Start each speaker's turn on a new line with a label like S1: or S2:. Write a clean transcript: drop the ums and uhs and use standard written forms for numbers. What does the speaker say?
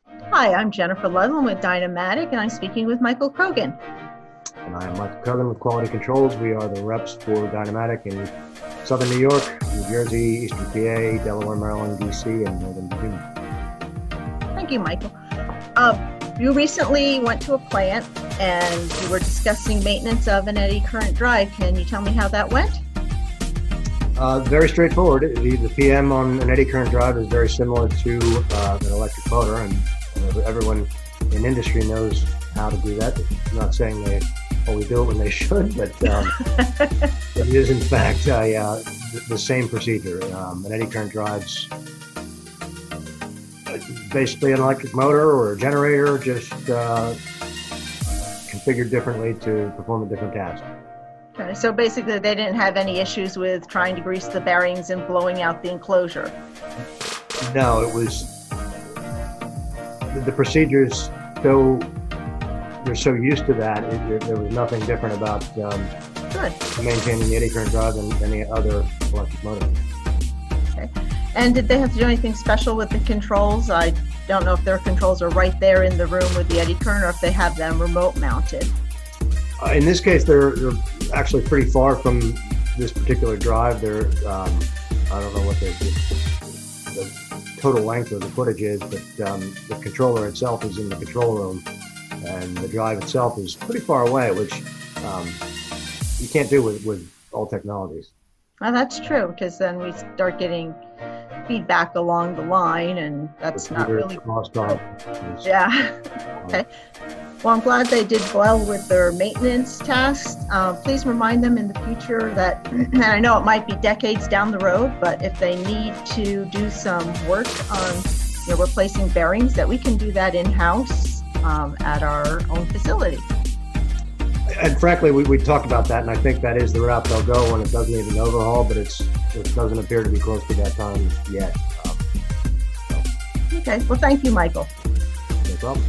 S1: Hi, I'm Jennifer Ludlam with Dynamatic, and I'm speaking with Michael Krogan.
S2: And I am Michael Krogan with Quality Controls. We are the reps for Dynamatic in Southern New York, New Jersey, Eastern PA, Delaware, Maryland, DC, and Northern Virginia.
S1: Thank you, Michael. You recently went to a plant and you were discussing maintenance of an eddy current drive. Can you tell me how that went?
S2: Very straightforward. The PM on an eddy current drive is very similar to an electric motor, and everyone in industry knows how to do that. I'm not saying they always do it when they should, but it is in fact the same procedure. An eddy current drive's basically an electric motor or a generator, just configured differently to perform a different task.
S1: Okay, so basically they didn't have any issues with trying to grease the bearings and blowing out the enclosure.
S2: No, it was the procedures. So they're so used to that. There was nothing different about maintaining the eddy current drive than any other electric motor.
S1: Okay. And did they have to do anything special with the controls? I don't know if their controls are right there in the room with the eddy current, or if they have them remote mounted.
S2: In this case, they're actually pretty far from this particular drive. I don't know what the total length of the footage is, but the controller itself is in the control room, and the drive itself is pretty far away, which you can't do with old technologies.
S1: Well, that's true, because then we start getting feedback along the line, and that's not really good. Yeah. Okay. Well, I'm glad they did well with their maintenance tasks. Please remind them in the future that, and I know it might be decades down the road, but if they need to do some work on replacing bearings, that we can do that in-house at our own facility.
S2: And frankly, we talked about that, and I think that is the route they'll go when it doesn't need an overhaul, but it doesn't appear to be close to that time yet.
S1: Okay. Well, thank you, Michael.
S2: No problem.